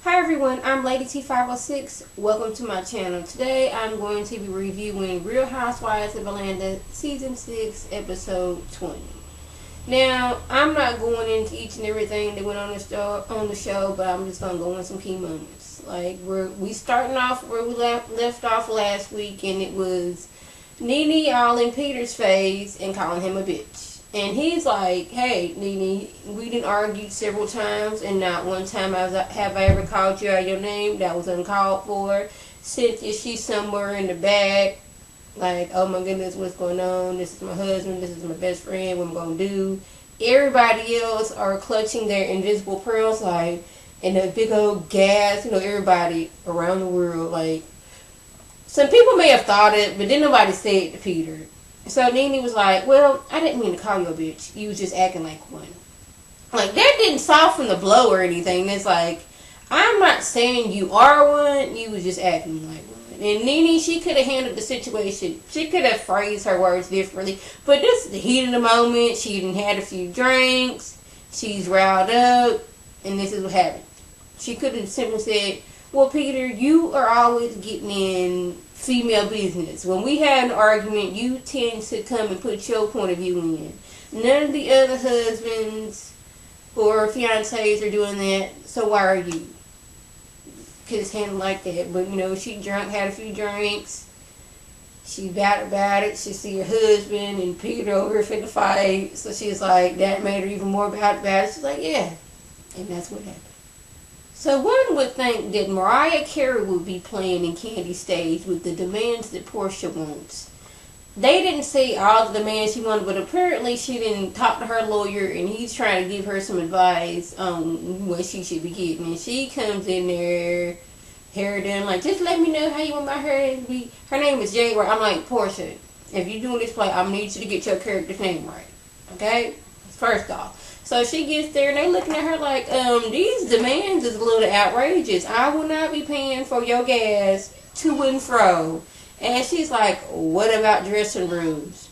Hi everyone, I'm Lady T506. Welcome to my channel. Today I'm going to be reviewing Real Housewives of Atlanta Season 6, Episode 20. Now, I'm not going into each and everything that went on the show, but I'm just going to go in some key moments. Like, we starting off where we left off last week, and it was Nene all in Peter's face and calling him a bitch. And he's like, hey, Nene, we done argued several times, and not one time have I ever called you out your name. That was uncalled for. Cynthia, she's somewhere in the back. Like, oh my goodness, what's going on? This is my husband. This is my best friend. What I'm going to do? Everybody else are clutching their invisible pearls, like, and a big old gas. Everybody around the world, like, some people may have thought it, but then nobody said it to Peter. So Nene was like, well, I didn't mean to call you a bitch. You was just acting like one. Like, that didn't soften the blow or anything. It's like, I'm not saying you are one. You was just acting like one. And Nene, she could have handled the situation. She could have phrased her words differently. But this is the heat of the moment. She done had a few drinks. She's riled up. And this is what happened. She could have simply said, well, Peter, you are always getting in female business. When we have an argument, you tend to come and put your point of view in. None of the other husbands or fiancés are doing that, so why are you? Could have handled like that. But, she had a few drinks. She about it. She see her husband and Peter over here finna fight. So she's like, that made her even more about it. She's like, yeah. And that's what happened. So one would think that Mariah Carey would be playing in Candy's stage with the demands that Portia wants. They didn't say all the demands she wanted, but apparently she didn't talk to her lawyer, and he's trying to give her some advice on what she should be getting. And she comes in there, hair done, like, just let me know how you want my hair to be. Her name is Jay. I'm like, Portia, if you're doing this play, I need you to get your character's name right. Okay? First off. So she gets there and they looking at her like, these demands is a little outrageous. I will not be paying for your gas to and fro. And she's like, what about dressing rooms?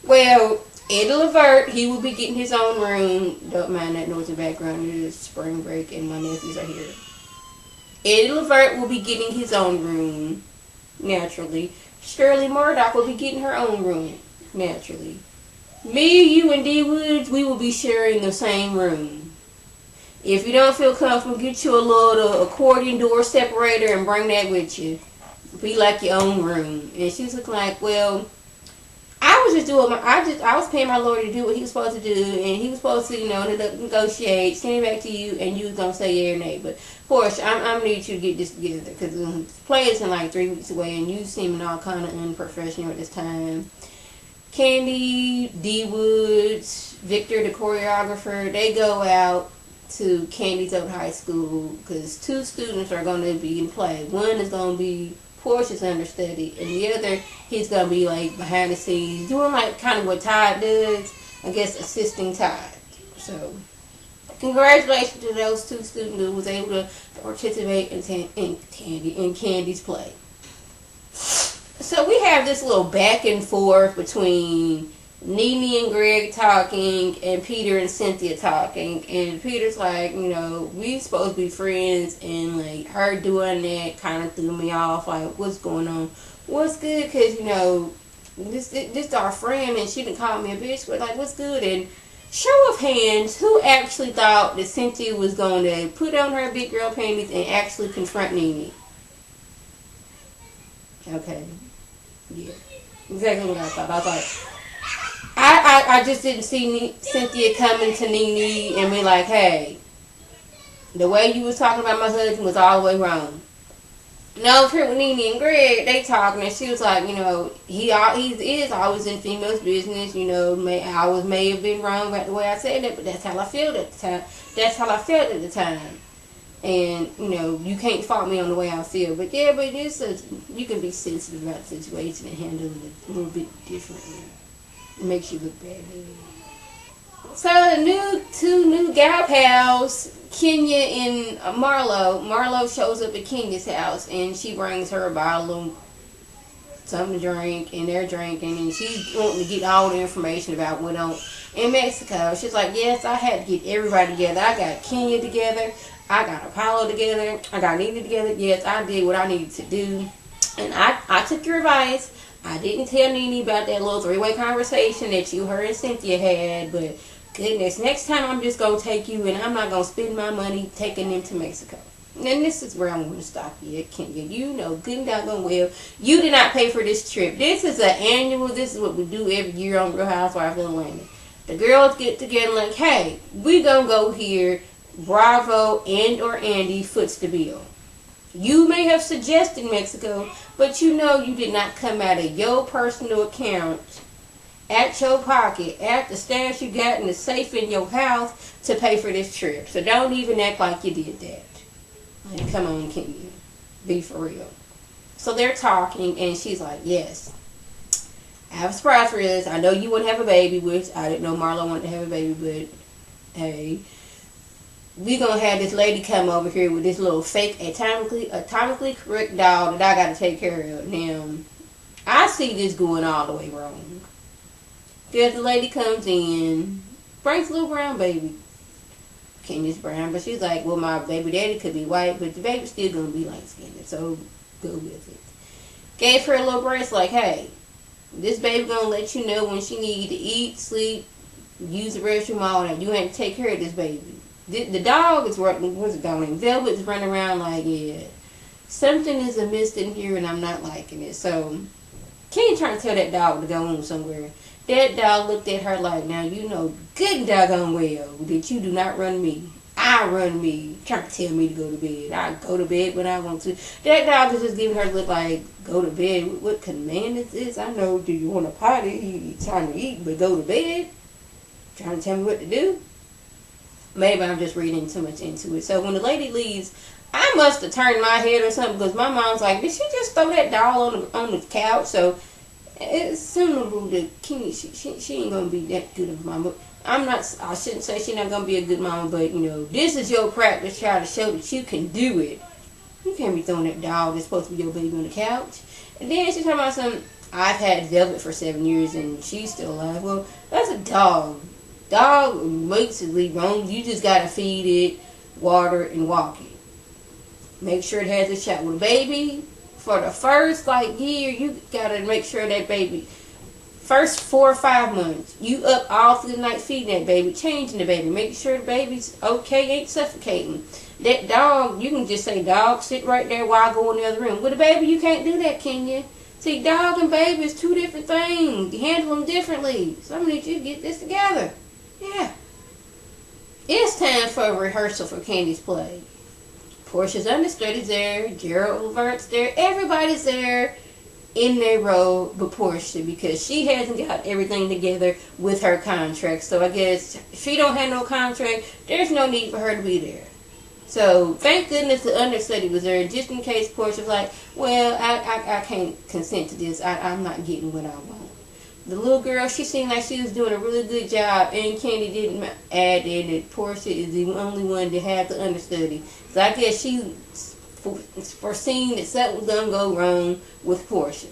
Well, Eddie Levert, he will be getting his own room. Don't mind that noise in the background. It is spring break and my nephews are here. Eddie Levert will be getting his own room, naturally. Shirley Murdoch will be getting her own room, naturally. Me, you, and D Woods, we will be sharing the same room. If you don't feel comfortable, get you a little accordion door separator and bring that with you. Be like your own room. And she was looking like, well, I was just doing I was paying my lawyer to do what he was supposed to do, and he was supposed to, negotiate, send it back to you, and you was gonna say yeah or nay. But Portia, I'm gonna need you to get this together because the play is in like 3 weeks away, and you seeming all kind of unprofessional at this time. Candy, D Woods, Victor, the choreographer, they go out to Candy's old high school because 2 students are going to be in play. One is going to be Portia's understudy, and the other, he's going to be like behind the scenes, doing like kind of what Todd does, I guess assisting Todd. So, congratulations to those 2 students who was able to participate in Candy's play. So we have this little back and forth between Nene and Greg talking and Peter and Cynthia talking. And Peter's like, we supposed to be friends, and like her doing that kind of threw me off. Like, what's going on? What's good? Because, this is our friend and she didn't call me a bitch, but like, what's good? And show of hands, who actually thought that Cynthia was going to put on her big girl panties and actually confront Nene? Okay. Yeah. Exactly what I thought. I thought I just didn't see Cynthia coming to Nene and be like, hey, the way you was talking about my husband was all the way wrong. No, here with Nene and Greg, they talking, and she was like, he is always in females' business. I always may have been wrong about the way I said that, but that's how I felt at the time. And, you can't fault me on the way I feel. But yeah, but you can be sensitive about the situation and handle it a little bit differently. It makes you look bad. So the 2 new gal pals, Kenya and Marlo. Marlo shows up at Kenya's house and she brings her a bottle of something to drink, and they're drinking, and she's wanting to get all the information about what on in Mexico. She's like, yes, I had to get everybody together. I got Kenya together. I got Apollo together. I got Nene together. Yes, I did what I needed to do. And I took your advice. I didn't tell Nene about that little three-way conversation that you, her, and Cynthia had. But goodness, next time I'm just going to take you, and I'm not going to spend my money taking them to Mexico. And this is where I'm going to stop you at, Kenya. You know good and doggone well you did not pay for this trip. This is an annual. This is what we do every year on Real Housewives of Atlanta. The girls get together like, hey, we going to go here. Bravo and or Andy foots the bill. You may have suggested Mexico, but you know you did not come out of your personal account, at your pocket, at the stash you got in the safe in your house to pay for this trip. So don't even act like you did that. Like, come on, can you be for real? So they're talking, and she's like, yes, I have a surprise for this. I know you want to have a baby, which I didn't know Marlo wanted to have a baby, but hey, we gonna have this lady come over here with this little fake atomically correct doll that I gotta take care of. Now, I see this going all the way wrong. There's the lady comes in, brings a little brown baby. Kenya's brown, but she's like, well, my baby daddy could be white, but the baby's still gonna be light skinned, so go with it. Gave her a little bracelet, like, hey, this baby gonna let you know when she need to eat, sleep, use the restroom, all that. You ain't to take care of this baby. The dog is working. What's it going? Velvet's running around like, yeah, something is amiss in here, and I'm not liking it. So, Kenya trying to tell that dog to go on somewhere. That dog looked at her like, now you know good and doggone well that you do not run me. I run me. Trying to tell me to go to bed. I go to bed when I want to. That dog is just giving her a look like, go to bed. What command is this? I know, do you want to potty? You trying to eat, but go to bed? Trying to tell me what to do? Maybe I'm just reading too much into it. So when the lady leaves, I must have turned my head or something because my mom's like, did she just throw that doll on the couch? So it's similar to Kenny. She ain't gonna be that good of a mama. I shouldn't say she's not gonna be a good mama, but you know, this is your practice try to show that you can do it. You can't be throwing that doll that's supposed to be your baby on the couch. And then she's talking about something. I've had Velvet for 7 years and she's still alive. Well, that's a dog. Dog basically wrong. You just gotta feed it, water, and walk it. Make sure it has a shot. With a baby, for the first year, you gotta make sure that baby, first 4 or 5 months, you up all through the night feeding that baby, changing the baby, making sure the baby's okay, ain't suffocating. That dog, you can just say, dog, sit right there while I go in the other room. With a baby, you can't do that, can you? See, dog and baby is two different things. You handle them differently. So I need you to get this together. Yeah. It's time for a rehearsal for Candy's play. Portia's understudy's there. Gerald Levert's there. Everybody's there in their role but Portia because she hasn't got everything together with her contract. So I guess if she don't have no contract, there's no need for her to be there. So thank goodness the understudy was there just in case Portia's like, well, I can't consent to this. I'm not getting what I want. The little girl, she seemed like she was doing a really good job, and Candy didn't add in that Portia is the only one that had the understudy. So I guess she foreseen that something was going to go wrong with Portia.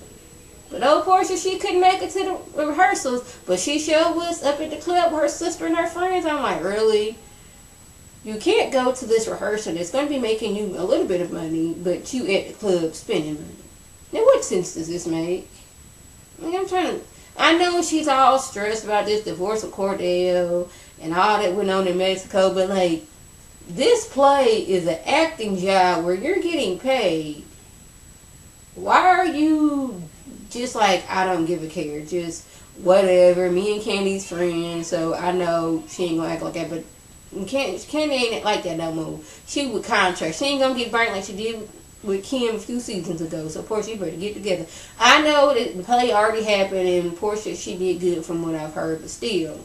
But old Portia, she couldn't make it to the rehearsals, but she sure was up at the club with her sister and her friends. I'm like, really? You can't go to this rehearsal that's going to be making you a little bit of money, but you at the club spending money. Now, what sense does this make? I know she's all stressed about this divorce of Cordell and all that went on in Mexico, but this play is an acting job where you're getting paid. Why are you just like, I don't give a care, just whatever, me and Candy's friends, so I know she ain't gonna act like that, but Candy ain't like that no more. She with contract. She ain't gonna get burnt like she did with Kim a few seasons ago. So Portia, you better get together. I know that the play already happened and Portia, she did good from what I've heard, but still,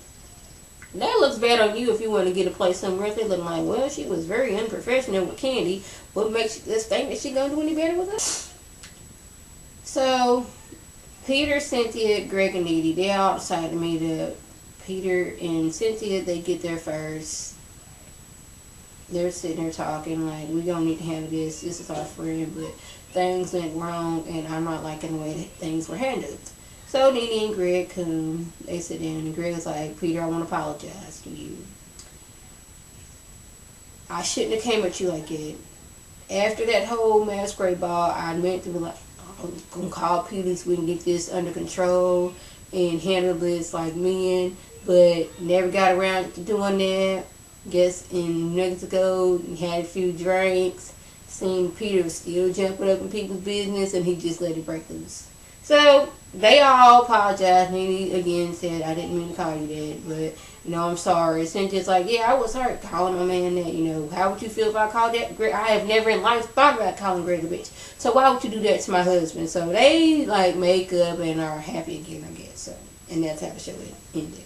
that looks bad on you if you want to get a play somewhere else. They look like, well, she was very unprofessional with Candy. What makes you think that she gonna do any better with us? So Peter, Cynthia, Greg, and Edie, they all decided to meet up. Peter and Cynthia, they get there first. They're sitting there talking like, we don't need to handle this. This is our friend, but things went wrong, and I'm not liking the way that things were handled. So Nene and Greg come. They sit down, and Greg's like, Peter, I want to apologize to you. I shouldn't have came at you like that. After that whole masquerade ball, I meant to be like, I'm gonna call police. We can get this under control and handle this like men, but never got around to doing that. Guess in Mexico, he had a few drinks. Seen Peter was still jumping up in people's business, and he just let it break loose. So they all apologized, and he again said, "I didn't mean to call you that, but I'm sorry." It's just like, yeah, I was hurt calling my man that. How would you feel if I called that? I have never in life thought about calling Greg a bitch. So why would you do that to my husband? So they like make up and are happy again, I guess. So, and that's how the show ended.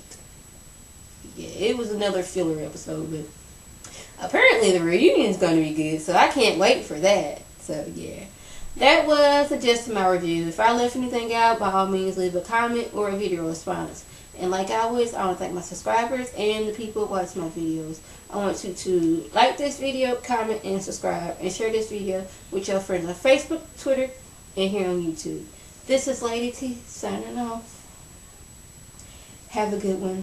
Yeah, it was another filler episode, but apparently the reunion is going to be good, so I can't wait for that. So yeah. That was the gist of my review. If I left anything out, by all means leave a comment or a video response. And like always, I want to thank my subscribers and the people who watch my videos. I want you to like this video, comment, and subscribe. And share this video with your friends on Facebook, Twitter, and here on YouTube. This is Lady T signing off. Have a good one.